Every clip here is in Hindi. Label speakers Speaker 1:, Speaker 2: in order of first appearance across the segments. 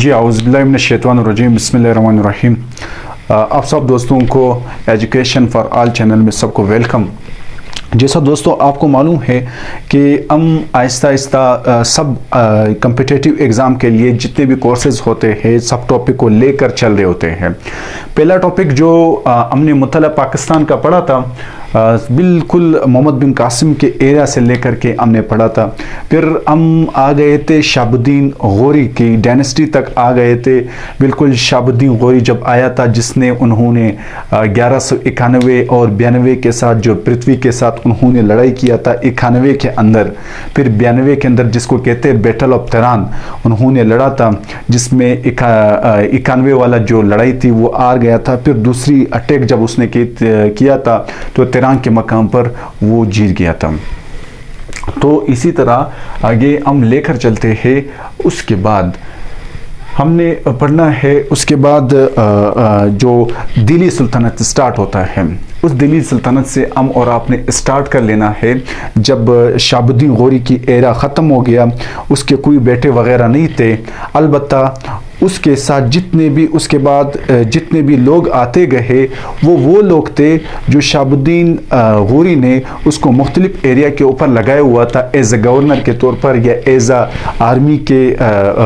Speaker 1: जी औज़ुबिल्लाहिमिनश्शैतानिर्रजीम बिस्मिल्लाहिर्रहमानिर्रहीम। आप सब दोस्तों को एजुकेशन फॉर ऑल चैनल में सबको वेलकम। जैसा दोस्तों आपको मालूम है कि हम आहिस्ता आहिस्ता सब कम्पिटिटिव एग्ज़ाम के लिए जितने भी कोर्सेज़ होते हैं सब टॉपिक को लेकर चल रहे होते हैं। पहला टॉपिक जो हमने मुतल्ला पाकिस्तान का पढ़ा था, बिल्कुल मोहम्मद बिन कासिम के एरिया से लेकर के हमने पढ़ा था। फिर हम आ गए थे शहाबुद्दीन गौरी की डायनेस्टी तक आ गए थे। बिल्कुल शहाबुद्दीन गौरी जब आया था जिसने उन्होंने 1191 और 92 के साथ जो पृथ्वी के साथ उन्होंने लड़ाई किया था 91 के अंदर, फिर 92 के अंदर जिसको कहते हैं बैटल ऑफ तेहरान उन्होंने लड़ा था, जिसमें 91 वाला जो लड़ाई थी वो हार गया था। फिर दूसरी अटैक जब उसने किया था तो तेहरान के मकाम पर वो जीत गया था। तो इसी तरह आगे हम लेकर चलते हैं। उसके बाद हमने पढ़ना है, उसके बाद जो दिल्ली सुल्तानत स्टार्ट होता है, उस दिल्ली सुल्तानत से हम और आपने स्टार्ट कर लेना है। जब शहाबुद्दीन गौरी की एरा ख़त्म हो गया, उसके कोई बेटे वगैरह नहीं थे, अलबत्ता उसके साथ जितने भी उसके बाद जितने भी लोग आते गए वो लोग थे जो शहाबुद्दीन गौरी ने उसको मुख्तलिफ एरिया के ऊपर लगाया हुआ था एज ए गवर्नर के तौर पर या एज आ आर्मी के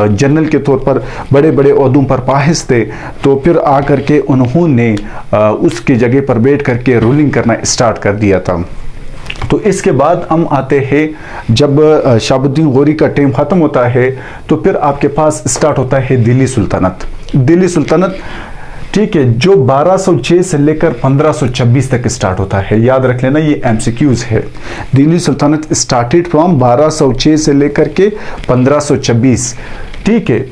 Speaker 1: जनरल के तौर पर बड़े बड़े ओहदों पर फाहिज थे। तो फिर आकर के उन्होंने उसकी जगह पर बैठ करके रूलिंग करना स्टार्ट कर दिया था। तो इसके बाद हम आते हैं, जब शहाबुद्दीन गौरी का टाइम ख़त्म होता है तो फिर आपके पास स्टार्ट होता है दिल्ली सुल्तानत। दिल्ली सुल्तानत, ठीक है, जो 1206 से लेकर 1526 तक स्टार्ट होता है। याद रख लेना, ये MCQs है। दिल्ली सुल्तानत स्टार्टेड फ्रॉम 1206 से लेकर के 1526, ठीक है।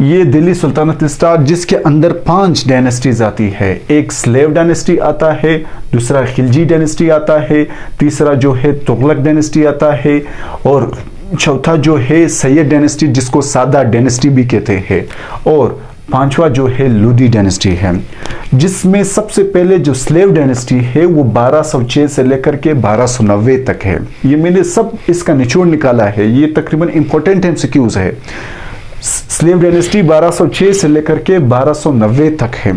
Speaker 1: ये दिल्ली सुल्तानत स्टार जिसके अंदर 5 डायनेस्टीज आती है। एक स्लेव डायनेस्टी आता है, दूसरा खिलजी डायनेस्टी आता है, तीसरा जो है तुगलक डायनेस्टी आता है, और चौथा जो है सैयद डायनेस्टी जिसको सादा डायनेस्टी भी कहते हैं, और पांचवा जो है लोदी डायनेस्टी है। जिसमें सबसे पहले जो स्लेव डायनेस्टी है वो 1206 से लेकर के 1290 तक है। ये मैंने सब इसका निचोड़ निकाला है, ये तकरीबन इंपॉर्टेंट MCQs है। स्लेव डायनेस्टी 1206 से लेकर के 1290 तक है।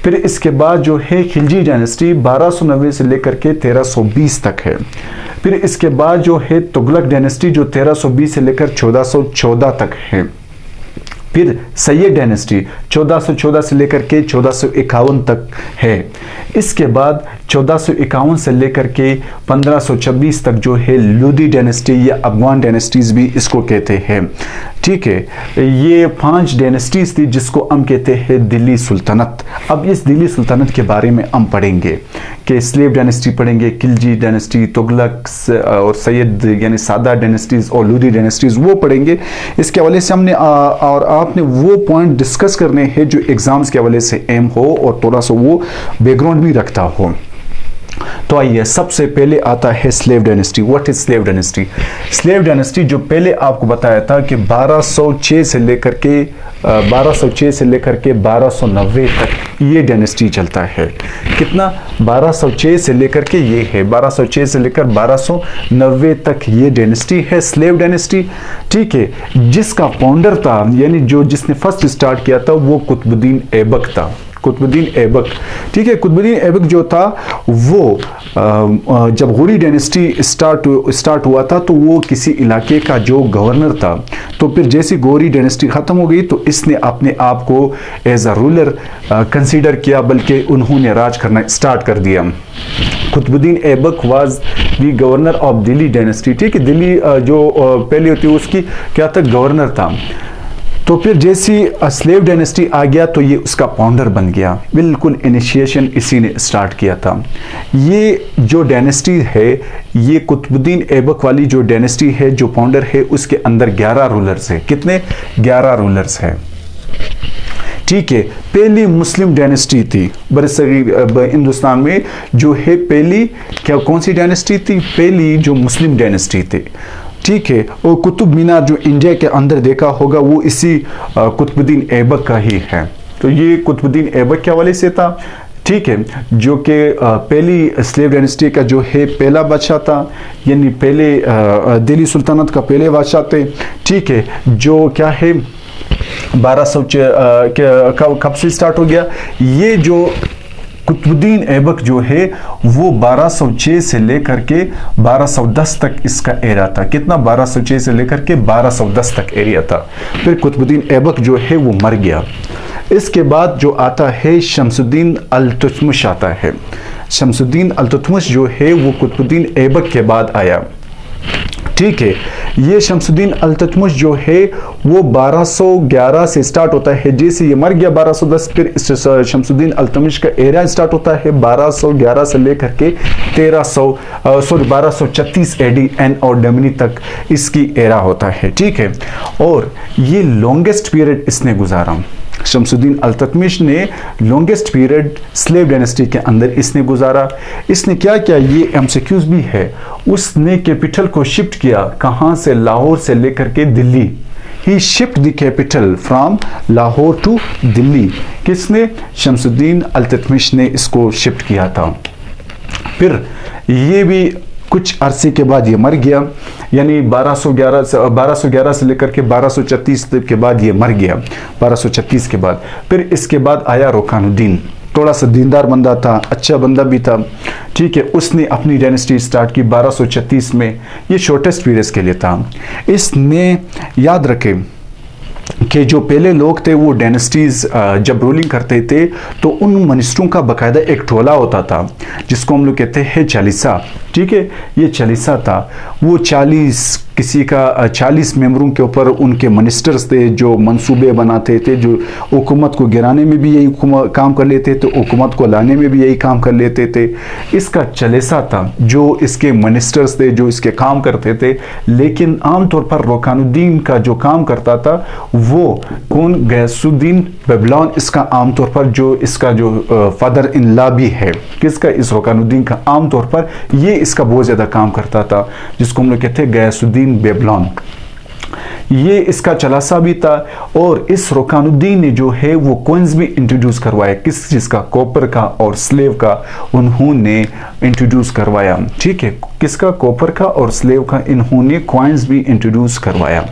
Speaker 1: फिर इसके बाद जो है खिलजी डायनेस्टी 1290 से लेकर के 1320 तक है। फिर इसके बाद जो है तुगलक डायनेस्टी जो 1320 से लेकर 1414 तक है। फिर सैयद डायनेस्टी 1414 से लेकर के 1451 तक है। इसके बाद 1451 से लेकर के 1526 तक जो है लोदी डायनेस्टी या अफगान डायनेस्टीज भी इसको कहते हैं, ठीक है। ये 5 डायनेस्टीज थी जिसको हम कहते हैं दिल्ली सुल्तानत। अब इस दिल्ली सुल्तानत के बारे में हम पढ़ेंगे कि स्लेव डायनेस्टी पढ़ेंगे, खिलजी डायनेस्टी, तुगलक और सैयद यानी सादा डायनेस्टीज और लोदी डायनेस्टीज वो पढ़ेंगे। इसके हवाले से हमने और आपने वो पॉइंट डिस्कस करने हैं जो एग्जाम्स के हवाले से एम हो और थोड़ा सा वो बैकग्राउंड भी रखता हो। तो आइए, सबसे पहले आता है slave dynasty. What is slave dynasty? Slave dynasty जो पहले आपको बताया था कि 1206 से लेकर के 1290 तक ये डायनेस्टी चलता है। कितना? 1206 से लेकर के ये है 1206 से लेकर 1290 तक ये डायनेस्टी है, स्लेव डायनेस्टी, ठीक है। जिसका फाउंडर था यानी जो जिसने फर्स्ट स्टार्ट किया था वो कुतुबुद्दीन ऐबक था। कुतुबुद्दीन ऐबक, ठीक है। कुतुबुद्दीन ऐबक जो था वो जब गौरी डायनेस्टी स्टार्ट हुआ था तो वो किसी इलाके का जो गवर्नर था। तो फिर जैसे गौरी डायनेस्टी ख़त्म हो गई तो इसने अपने आप को एज अ रूलर कंसीडर किया, बल्कि उन्होंने राज करना स्टार्ट कर दिया। Qutbuddin Aibak was the governor of Delhi dynasty, ठीक है। दिल्ली जो पहले होती है उसकी क्या था, गवर्नर था। तो फिर जैसी स्लेव डायनेस्टी आ गया तो ये उसका फाउंडर बन गया। बिल्कुल इनिशिएशन इसी ने स्टार्ट किया था। ये जो डायनेस्टी है, ये कुतुबुद्दीन ऐबक वाली जो डायनेस्टी है, जो फाउंडर है उसके अंदर 11 रूलर्स है। कितने? 11 रूलर्स है, ठीक है। पहली मुस्लिम डायनेस्टी थी बरसगीर हिंदुस्तान में जो है, पहली क्या कौन सी डायनेस्टी थी? पहली जो मुस्लिम डायनेस्टी थी, ठीक है। और कुतुब मीनार जो इंडिया के अंदर देखा होगा वो इसी कुतुबुद्दीन ऐबक का ही है। तो ये कुतुबुद्दीन ऐबक के हवाले से था, ठीक है, जो कि पहली स्लेव डायनेस्टी का जो है पहला बादशाह था, यानी पहले दिल्ली सुल्तानत का पहले बादशाह थे, ठीक है। जो क्या है 1200 कब से स्टार्ट हो गया? ये जो कुतुबुद्दीन ऐबक जो है वो 1206 से लेकर के 1210 तक इसका एरिया था। कितना? 1206 से लेकर के 1210 तक एरिया था। फिर कुतुबुद्दीन ऐबक जो है वो मर गया। इसके बाद जो आता है शमसुद्दीन अल्तुतमिश आता है। शमसुद्दीन अल्तुतमिश जो है वो कुतुबुद्दीन ऐबक के बाद आया। ठीक है, ये शमसुद्दीन अल्तुतमिश जो है वो 1211 से स्टार्ट होता है। जैसे ये मर गया 1210, फिर शमसुद्दीन अल्तुतमिश का एरा स्टार्ट होता है 1211 से लेकर के 1236 एडी एन और डमनी तक इसकी एरा होता है। ठीक है, और ये लॉन्गेस्ट पीरियड इसने गुजारा। शमसुद्दीन अल्तुतमिश ने लॉन्गेस्ट पीरियड स्लेव डायनेस्टी के अंदर इसने गुजारा। इसने क्या किया, ये एमसीक्यूज भी है, उसने कैपिटल को शिफ्ट किया। कहां से? लाहौर से लेकर के Delhi. He shift the capital from Lahore to Delhi. किसने? शमसुद्दीन अल्तुतमिश ने इसको शिफ्ट किया था। फिर ये भी कुछ अरसे के बाद ये मर गया, यानी 1211 से लेकर के 1236 के बाद ये मर गया। 1236 के बाद फिर इसके बाद आया रोकानुद्दीन। थोड़ा सा दीनदार बंदा था, अच्छा बंदा भी था। ठीक है, उसने अपनी डायनेस्टी स्टार्ट की 1236 में। ये शॉर्टेस्ट पीरियड के लिए था। इसने याद रखे कि जो पहले लोग थे वो डायनेस्टीज जब रूलिंग करते थे तो उन मिनिस्टरों का बकायदा एक टोला होता था जिसको हम लोग कहते हैं चालीसा। ठीक है, ये चालीसा था। वो 40 मेंबरों के ऊपर उनके मिनिस्टर्स थे जो मंसूबे बनाते थे, जो हुकूमत को गिराने में भी यही काम कर लेते थे, हुकूमत को लाने में भी यही काम कर लेते थे। इसका चालीसा था जो इसके मिनिस्टर्स थे, जो इसके काम करते थे। लेकिन आमतौर पर रोकानुद्दीन का जो काम करता था वो कौन? गयासुद्दीन बेबलॉन। इसका आमतौर पर जो इसका जो फादर इन लॉ भी है किसका? इस रोकानुद्दीन का। आमतौर पर ये इसका बहुत ज्यादा काम करता था, जिसको हम लोग कहते हैं गयासुद्दीन बेबलॉन। ये इसका चलासा भी था। और इस रोकानुद्दीन ने जो है वो कॉइन्स भी इंट्रोड्यूस करवाया। किस चीज का? कॉपर का और स्लेव का उन्होंने इंट्रोड्यूस करवाया। ठीक है, किसका? कॉपर का और स्लेव का इन्होंने कॉइन्स भी इंट्रोड्यूस करवाया।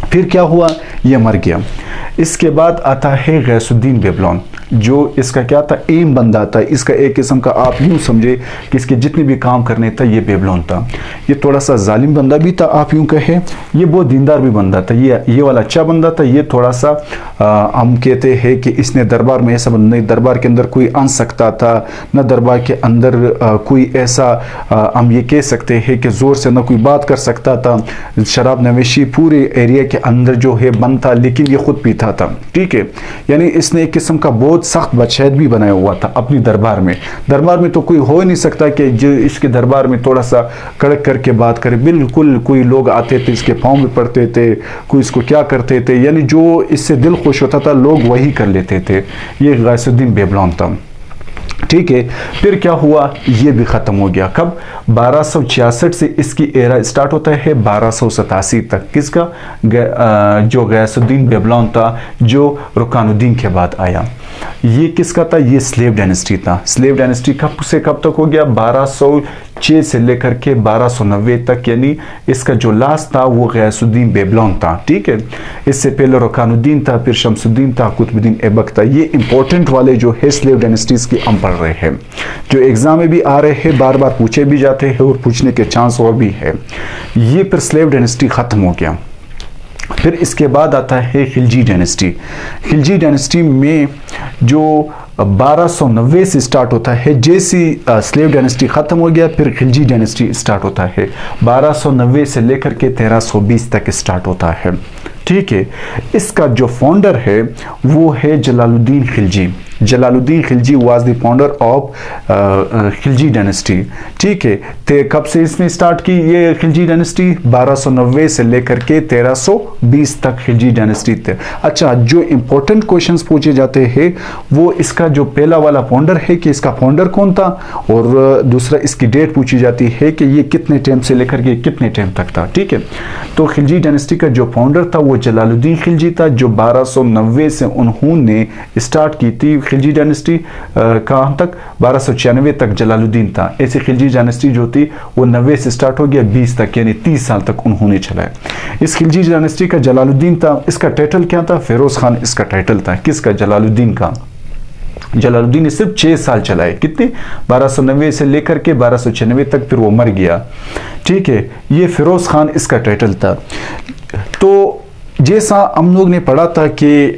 Speaker 1: फिर क्या हुआ? ये मर गया। इसके बाद आता है गयासुद्दीन बेबलॉन, जो इसका क्या था? एम बंदा था। इसका एक किस्म का आप यूं समझे कि इसके जितने भी काम करने था ये बेबलॉन था। ये थोड़ा सा जालिम बंदा भी था, आप यूं कहे। ये बहुत दीनदार भी बंदा था। ये वाला अच्छा बंदा था। ये थोड़ा सा हम कहते हैं कि इसने दरबार में ऐसा बंदा नहीं, दरबार के अंदर कोई आ सकता था न दरबार के अंदर कोई ऐसा हम ये कह सकते हैं कि जोर से न कोई बात कर सकता था। शराब नवेशी पूरे एरिया के अंदर जो है बंद था, लेकिन ये खुद पीता था। ठीक है, यानी इसने एक किस्म का बहुत सख्त बदशहद भी बनाया हुआ था अपनी दरबार में। दरबार में तो कोई हो ही नहीं सकता कि जो इसके दरबार में थोड़ा सा कड़क करके बात करे। बिल्कुल कोई लोग आते थे, इसके पाँव में पड़ते थे, कोई इसको क्या करते थे, यानी जो इससे दिल खुश होता था लोग वही कर लेते थे। ये गयासुद्दीन बेबलॉन था। ठीक है, फिर क्या हुआ? ये भी खत्म हो गया। कब? 1266 से इसकी एरा स्टार्ट होता है 1287 तक। किसका? जो गयासुद्दीन बेबलॉन था, जो रुकानुद्दीन के बाद आया। ये किसका था? ये स्लेव डायनेस्टी था। स्लेव डायनेस्टी कब से कब तक हो गया? 1206 से लेकर के 1290 तक, यानी इसका जो लास्ट था वो गयासुद्दीन बेबलॉन था। ठीक है, इससे पहले रुकानुद्दीन था, फिर शमसुद्दीन था, कुतुबुद्दीन ऐबक था। ये इंपॉर्टेंट वाले जो है स्लेव डायनेस्टीज की हम पढ़ रहे हैं, जो एग्जाम में भी आ रहे हैं, बार बार पूछे भी जाते हैं और पूछने के चांस और भी है। ये फिर स्लेव डायनेस्टी खत्म हो गया। फिर इसके बाद आता है खिलजी डायनेस्टी। खिलजी डायनेस्टी में जो 1290 से स्टार्ट होता है, जैसी स्लेव डायनेस्टी खत्म हो गया फिर खिलजी डायनेस्टी स्टार्ट होता है। 1290 से लेकर के 1320 तक स्टार्ट होता है। ठीक है, इसका जो फाउंडर है वो है Jalaluddin Khilji. Jalaluddin Khilji was the founder of Khilji dynasty. ठीक है, कब से इसने स्टार्ट की ये खिलजी डायनेस्टी? 1290 से लेकर के 1320 तक खिलजी डायनेस्टी थे। अच्छा, जो इंपॉर्टेंट क्वेश्चंस पूछे जाते हैं वो इसका जो पहला वाला फाउंडर है कि इसका फाउंडर कौन था, और दूसरा इसकी डेट पूछी जाती है कि ये कितने टाइम से लेकर के कितने टाइम तक था। ठीक है, तो खिलजी डायनेस्टी का जो फाउंडर था वो जलालुद्दीन खिलजी था, जो 1290 से उन्होंने स्टार्ट की थी खिलजी डायनेस्टी कहाँ तक, 1296 तक जलालुद्दीन था। ऐसी खिलजी डायनेस्टी जो थी वो 90 से स्टार्ट हो गया 20 तक, यानी 30 साल तक उन्होंने चलाया। इस खिलजी डायनेस्टी का जलालुद्दीन था, इसका टाइटल क्या था, फिरोज खान इसका टाइटल था। किसका, जलालुद्दीन का। जलालुद्दीन ने सिर्फ 6 साल चलाए, कितने, 1290 से लेकर के 1296 तक, फिर वो मर गया। ठीक है, ये फिरोज खान इसका टाइटल था। तो जैसा हम लोग ने पढ़ा था कि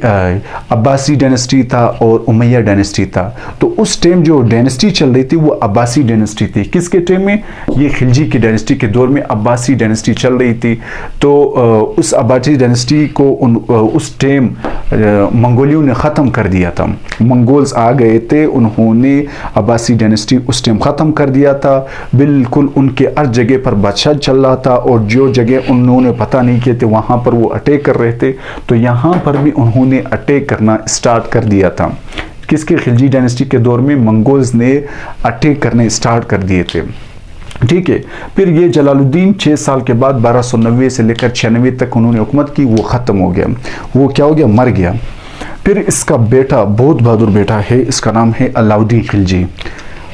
Speaker 1: अब्बासी डायनेस्टी था और उमैया डायनेस्टी था, तो उस टाइम जो डायनेस्टी चल रही थी वो अब्बासी डायनेस्टी थी। किसके टाइम में, ये खिलजी की डायनेस्टी के दौर में अब्बासी डायनेस्टी चल रही थी। तो उस अब्बासी डायनेस्टी को उस टाइम मंगोलियों ने ख़त्म कर दिया था। मंगोल्स आ गए थे, उन्होंने अब्बासी डायनेस्टी उस टाइम ख़त्म कर दिया था। बिल्कुल उनके हर जगह पर बादशाह चल रहा था, और जो जगह उन्होंने पता नहीं किए थे वहाँ पर वो अटैक कर रहे थे। तो यहाँ पर भी उन्होंने अटैक करना स्टार्ट कर दिया था। किसके, खिलजी डायनेस्टी के दौर में मंगोल्स ने अटैक करने स्टार्ट कर दिए थे। ठीक है, फिर ये जलालुद्दीन 6 साल के बाद 1290 से लेकर 96 तक उन्होंने हुकूमत की, वो ख़त्म हो गया। वो क्या हो गया, मर गया। फिर इसका बेटा, बहुत बहादुर बेटा है, इसका नाम है अलाउद्दीन खिलजी।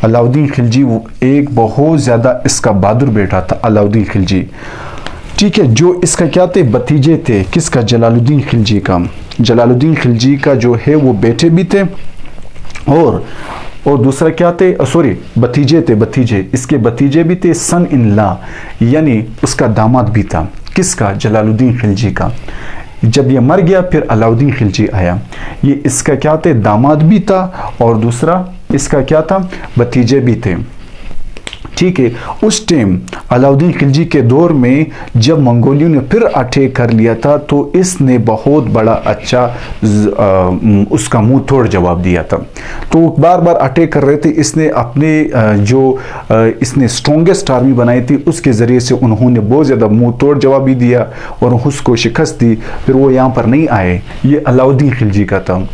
Speaker 1: अलाउद्दीन खिलजी वो एक बहुत ज़्यादा इसका बहादुर बेटा था, अलाउद्दीन खिलजी। ठीक है, जो इसका क्या थे, भतीजे थे। किसका, जलालुद्दीन खिलजी का। जलालुद्दीन खिलजी का जो है वो बेटे भी थे, और दूसरा क्या थे, सॉरी भतीजे थे, भतीजे, इसके भतीजे भी थे, सन इन लॉ, यानी उसका दामाद भी था। किसका, जलालुद्दीन खिलजी का। जब ये मर गया फिर अलाउद्दीन खिलजी आया। ये इसका क्या थे, दामाद भी था, और दूसरा इसका क्या था, भतीजे भी थे। ठीक है, उस टाइम अलाउद्दीन खिलजी के दौर में जब मंगोलियों ने फिर अटैक कर लिया था, तो इसने बहुत बड़ा अच्छा उसका मुंह तोड़ जवाब दिया था। तो बार बार अटैक कर रहे थे, इसने अपने इसने स्ट्रॉन्गेस्ट आर्मी बनाई थी, उसके ज़रिए से उन्होंने बहुत ज़्यादा मुंह तोड़ जवाब भी दिया और उसको शिकस्त दी। फिर वो यहाँ पर नहीं आए। ये अलाउद्दीन खिलजी का था।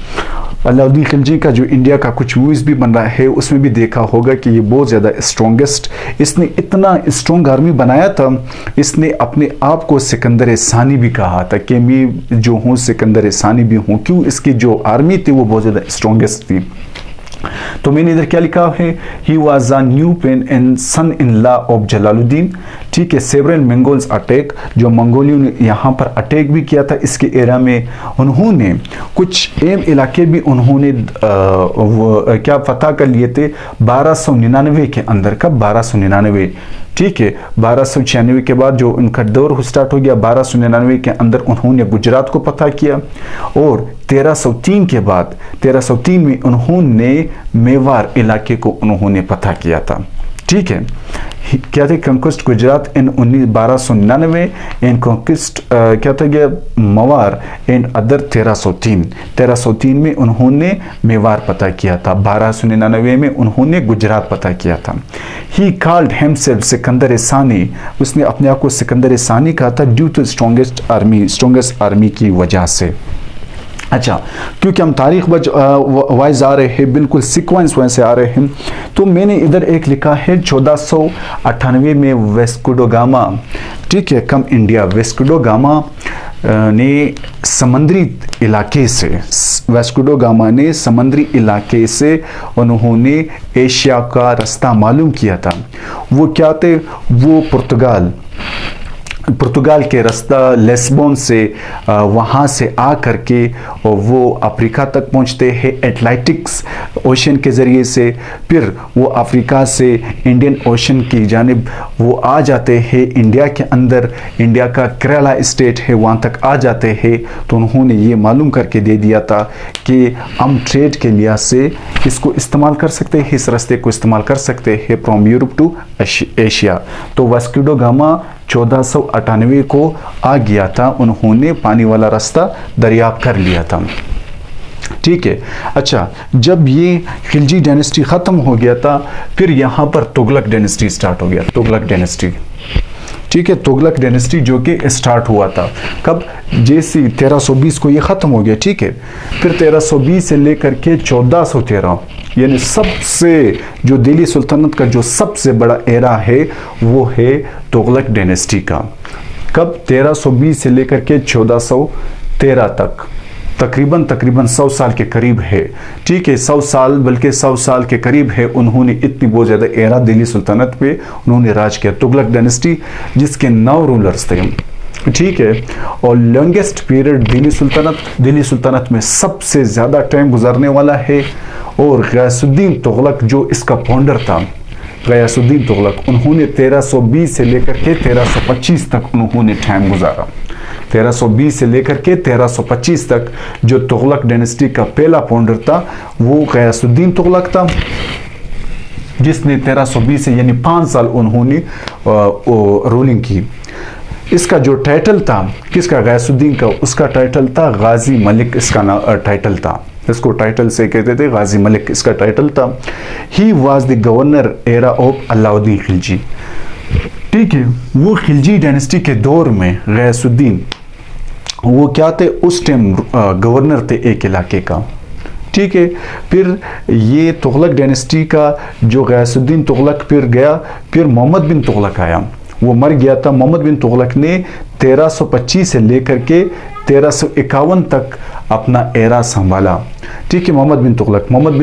Speaker 1: अलाउद्दीन खिलजी का जो इंडिया का कुछ मूवीज़ भी बन रहा है, उसमें भी देखा होगा कि ये बहुत ज़्यादा स्ट्रॉन्गेस्ट, इसने इतना स्ट्रॉन्ग आर्मी बनाया था। इसने अपने आप को सिकंदर सानी भी कहा था कि मैं जो हूँ सिकंदर सानी भी हूँ। क्यों, इसकी जो आर्मी थी वो बहुत ज़्यादा स्ट्रॉन्गेस्ट थी। तो मैंने इधर क्या लिखा है, he was a nephew and son in law of Jalaluddin. ठीक है, सेवरल मंगोल्स अटैक, जो मंगोलियों ने यहाँ पर अटैक भी किया था इसके एरा में। उन्होंने कुछ अहम इलाके भी उन्होंने क्या फतह कर लिए थे 1299 के अंदर। कब, 1299। ठीक है, 1296 के बाद जो उनका दौर स्टार्ट हो गया, 1299 के अंदर उन्होंने गुजरात को फतह किया, और 1303 के बाद 1303 में उन्होंने मेवाड़ इलाके को उन्होंने फतह किया था। ठीक है, क्या थे, कंक्विस्ट गुजरात इन 1299 एंड कंक्विस्ट क्या था गया, मेवाड़ एंड अदर 1303 में उन्होंने मेवाड़ पता किया था। 1299 में उन्होंने गुजरात पता किया था। ही कॉल्ड हिमसेल्फ सिकंदर सानी, उसने अपने आप को सिकंदर सानी कहा था, ड्यू टू स्ट्रॉन्गेस्ट आर्मी की वजह से। अच्छा, क्योंकि हम तारीख वाइज आ रहे हैं, बिल्कुल सीक्वेंस वैसे आ रहे हैं, तो मैंने इधर एक लिखा है 1498 में वास्को ड गामा, ठीक है, come India. Vasco da Gama ने समुद्री इलाके से, वास्को ड गामा ने समुद्री इलाके से उन्होंने एशिया का रास्ता मालूम किया था। वो क्या थे, वो पुर्तगाल के रास्ता लिस्बन से वहाँ से आ करके वो अफ्रीका तक पहुँचते हैं एटलांटिक्स ओशन के ज़रिए से। फिर वो अफ्रीका से इंडियन ओशन की जानिब वो आ जाते हैं इंडिया के अंदर, इंडिया का केरला स्टेट है वहाँ तक आ जाते हैं। तो उन्होंने ये मालूम करके दे दिया था कि हम ट्रेड के लिहाज से इसको इस्तेमाल कर सकते हैं, इस रास्ते को इस्तेमाल कर सकते हैं फ्रॉम यूरोप टू एशिया। तो वास्को ड गामा 1498 को आ गया था, उन्होंने पानी वाला रास्ता दरियाफ्त कर लिया था। ठीक है, अच्छा, जब ये खिलजी डायनेस्टी ख़त्म हो गया था, फिर यहाँ पर तुगलक डायनेस्टी स्टार्ट हो गया। तुगलक डायनेस्टी, ठीक है, तुगलक डायनेस्टी जो कि स्टार्ट हुआ था कब, जैसे 1320 को ये ख़त्म हो गया। ठीक है, फिर 1320 से लेकर के 1413, यानी सबसे जो दिल्ली सुल्तानत का जो सबसे बड़ा एरा है वो है तुगलक डायनेस्टी का। कब, 1320 से लेकर के 1413 तक। तकरीबन 100 साल के करीब है। ठीक है, 100 साल, बल्कि 100 साल के करीब है। उन्होंने इतनी बहुत ज़्यादा एरा दिल्ली सुल्तानत पे उन्होंने राज किया। तुगलक डायनेस्टी जिसके 9 रूलर्स थे। ठीक है, और लॉन्गेस्ट पीरियड दिल्ली सुल्तानत में सबसे ज़्यादा टाइम गुजारने वाला है। और गयासुद्दीन तुगलक जो इसका फाउंडर था, गयासुद्दीन तुगलक, उन्होंने 1320 से लेकर के 1325 तक उन्होंने टाइम गुजारा। 1320 से लेकर के 1325 तक जो तुगलक डायनेस्टी का पहला फाउंडर था वो गयासुद्दीन तुगलक था, जिसने 1320 से यानी 5 साल उन्होंने रूलिंग की। इसका जो टाइटल था किसका, गयासुद्दीन का, उसका टाइटल था गाजी मलिक। इसका टाइटल था, इसको टाइटल से कहते थे गाजी मलिक, इसका टाइटल था। He was the governor era of Alauddin Khilji. ठीक है, वो खिलजी डायनेस्टी के दौर में गयासुद्दीन वो क्या थे, उस टाइम गवर्नर थे एक इलाके का। ठीक है, फिर ये तुगलक डायनेस्टी का जो गयासुद्दीन तुगलक फिर गया, फिर मोहम्मद बिन तुगलक आया, वो मर गया था। मोहम्मद बिन तुगलक ने 1325 से लेकर के 1351 तक अपना एरा संभाला। ठीक है, मोहम्मद बिन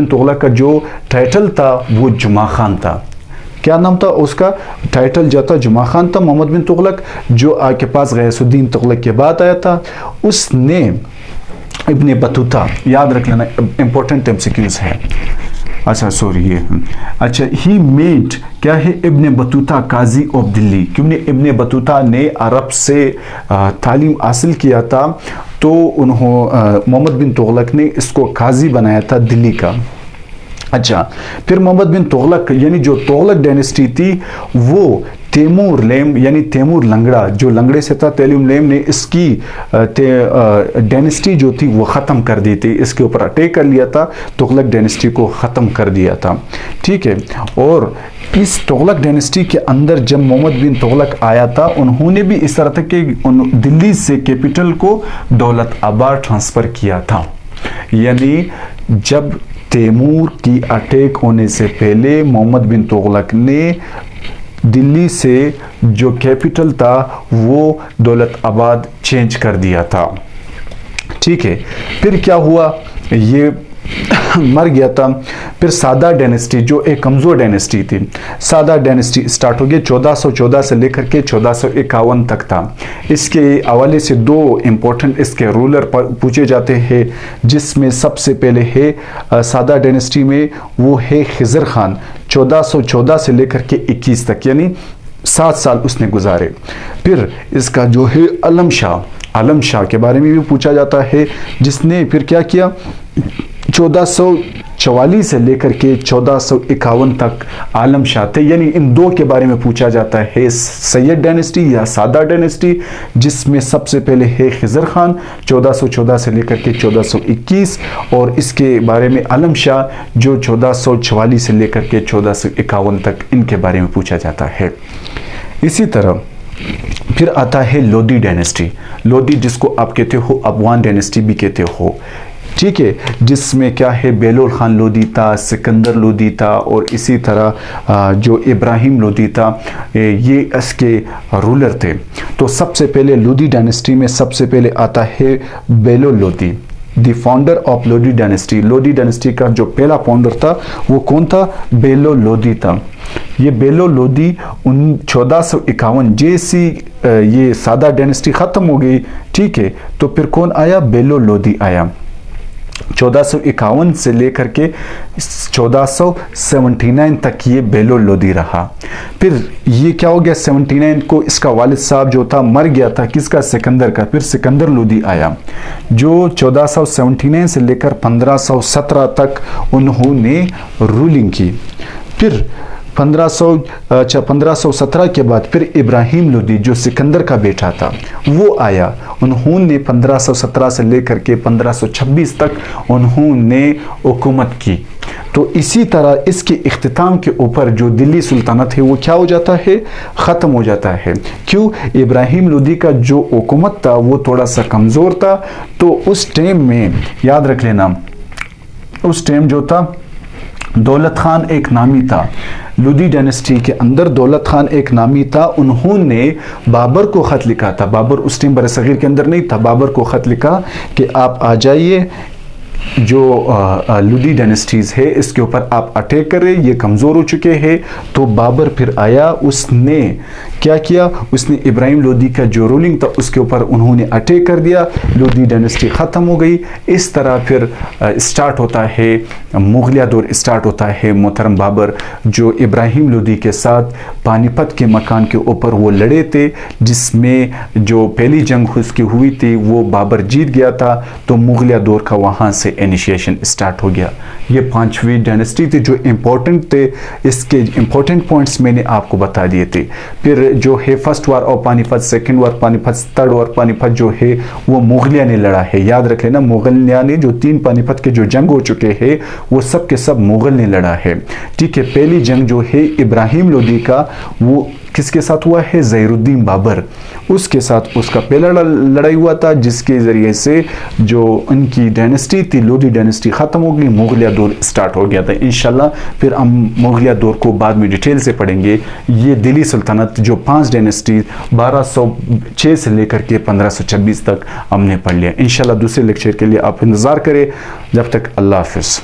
Speaker 1: तुगलक का जो टाइटल था वो जुमा खान था। क्या नाम था उसका, टाइटल जो था जुमा खान था। मोहम्मद बिन तुगलक जो आपके पास गयासुद्दीन तुगलक के बाद आया था, उसने इब्ने बतूता, याद रख लेना, इंपॉर्टेंट एमसीक्यूज है। अच्छा सॉरी ये, अच्छा, ही मेड क्या है, Ibn Battuta Qazi of Delhi. क्योंकि इब्ने बतूता ने अरब से तालीम हासिल किया था, तो मोहम्मद बिन तुगलक ने इसको काजी बनाया था दिल्ली का। अच्छा, फिर मोहम्मद बिन तुगलक यानी जो तुगलक डायनेस्टी थी वो तैमूर लेम यानी तैमूर लंगड़ा, जो लंगड़े से था, तैमूर लेम ने इसकी डायनेस्टी जो थी वो ख़त्म कर दी थी, इसके ऊपर अटैक कर लिया था, तुगलक डायनेस्टी को ख़त्म कर दिया था। ठीक है, और इस तुगलक डायनेस्टी के अंदर जब मोहम्मद बिन तुगलक आया था, उन्होंने भी इस तरह था कि दिल्ली से कैपिटल को दौलत आबाद ट्रांसफ़र किया था। यानी जब तैमूर की अटैक होने से पहले मोहम्मद बिन तुगलक ने दिल्ली से जो कैपिटल था वो दौलत आबाद चेंज कर दिया था। ठीक है, फिर क्या हुआ, ये मर गया था। फिर सादा डायनेस्टी जो एक कमज़ोर डायनेस्टी थी, सादा डायनेस्टी स्टार्ट हो गई 1414 से लेकर के 1451 तक था। इसके हवाले से 2 इम्पोर्टेंट इसके रूलर पूछे जाते हैं, जिसमें सबसे पहले है सादा डायनेस्टी में वो है खिज़र खान, 1414 से लेकर के 21 तक, यानी 7 साल उसने गुजारे। फिर इसका जो है आलम शाह के बारे में भी पूछा जाता है, जिसने फिर क्या किया, 1444 से लेकर के 1451 तक आलम शाह थे। यानी इन 2 के बारे में पूछा जाता है, सैयद डायनेस्टी या सादा डायनेस्टी, जिसमें सबसे पहले है खिज़र खान 1414 से लेकर के 1421, और इसके बारे में आलम शाह जो 1444 से लेकर के 1451 तक, इनके बारे में पूछा जाता है। इसी तरह फिर आता है लोदी डायनेस्टी, लोदी जिसको आप कहते हो अफगान डायनेस्टी भी कहते हो। ठीक है, जिसमें क्या है, बेलोल खान लोदी था, सिकंदर लोदी था, और इसी तरह जो इब्राहिम लोदी था, ये इसके रूलर थे। तो सबसे पहले लोदी डायनेस्टी में सबसे पहले आता है Bahlol Lodi, the founder of Lodi dynasty. Lodi dynasty का जो पहला फाउंडर था वो कौन था, बेलोल लोदी था। ये बेलोल लोदी 1451 जैसी ये सादा डायनेस्टी ख़त्म हो गई। ठीक है, तो फिर कौन आया, बेलोल लोदी आया। 1451 से लेकर के 1479 तक ये बेलोल लोदी रहा। फिर ये क्या हो गया, 79 को इसका वालिद साहब जो था मर गया था, किसका, सिकंदर का। फिर सिकंदर लोदी आया, जो 1479 से लेकर 1517 तक उन्होंने रूलिंग की। फिर 1517 के बाद फिर इब्राहिम लोदी जो सिकंदर का बेटा था वो आया, उन्होंने 1517 से लेकर के 1526 तक उन्होंने हुकूमत की। तो इसी तरह इसके इख्तिताम के ऊपर जो दिल्ली सुल्तानत है वो क्या हो जाता है, ख़त्म हो जाता है। क्यों, इब्राहिम लोदी का जो हुकूमत था वो थोड़ा सा कमज़ोर था। तो उस टाइम में याद रख लेना, उस टाइम जो था दौलत खान एक नामी था, लोदी डायनेस्टी के अंदर दौलत खान एक नामी था, उन्होंने बाबर को ख़त लिखा था। बाबर उस टाइम बरसगीर के अंदर नहीं था। बाबर को ख़त लिखा कि आप आ जाइए, जो लोदी डायनेस्टीज़ है इसके ऊपर आप अटैक करें, ये कमज़ोर हो चुके हैं। तो बाबर फिर आया, उसने क्या किया, उसने इब्राहिम लोदी का जो रूलिंग था उसके ऊपर उन्होंने अटैक कर दिया, लोदी डायनेस्टी ख़त्म हो गई। इस तरह फिर स्टार्ट होता है मुग़लिया दौर, स्टार्ट होता है। मोहतरम बाबर जो इब्राहिम लोदी के साथ पानीपत के मकान के ऊपर वो लड़े थे, जिसमें जो पहली जंग उसकी हुई थी वो बाबर जीत गया था। तो मुग़लिया दौर का वहाँ से इनिशिएशन स्टार्ट हो गया। ये 5वीं डायनेस्टी थी जो इम्पोर्टेंट थे। इसके इम्पोर्टेंट पॉइंट्स मैंने आपको बता दिए थे। फिर जो है first war of Panipat, second war Panipat, third war Panipat जो है वो मुग़लिया ने लड़ा है। याद रख लेना, मुग़लिया ने जो 3 पानीपत के जो जंग हो चुके हैं वो सब के सब मुग़ल ने लड़ा है। ठीक है, पहली जंग जो है इब्राहिम लोदी का, वो किसके साथ हुआ है, ज़हीरुद्दीन बाबर, उसके साथ उसका पहला लड़ाई हुआ था, जिसके ज़रिए से जो उनकी डायनेस्टी थी लोदी डायनेस्टी ख़त्म हो गई, मुग़लिया दौर स्टार्ट हो गया था। इंशाल्लाह फिर हम मुग़लिया दौर को बाद में डिटेल से पढ़ेंगे। ये दिल्ली सल्तनत जो 5 डायनेस्टी 1206 से लेकर के 1526 तक हमने पढ़ लिया। इंशाल्लाह दूसरे लेक्चर के लिए आप इंतज़ार करें। जब तक अल्लाह हाफ़िज़।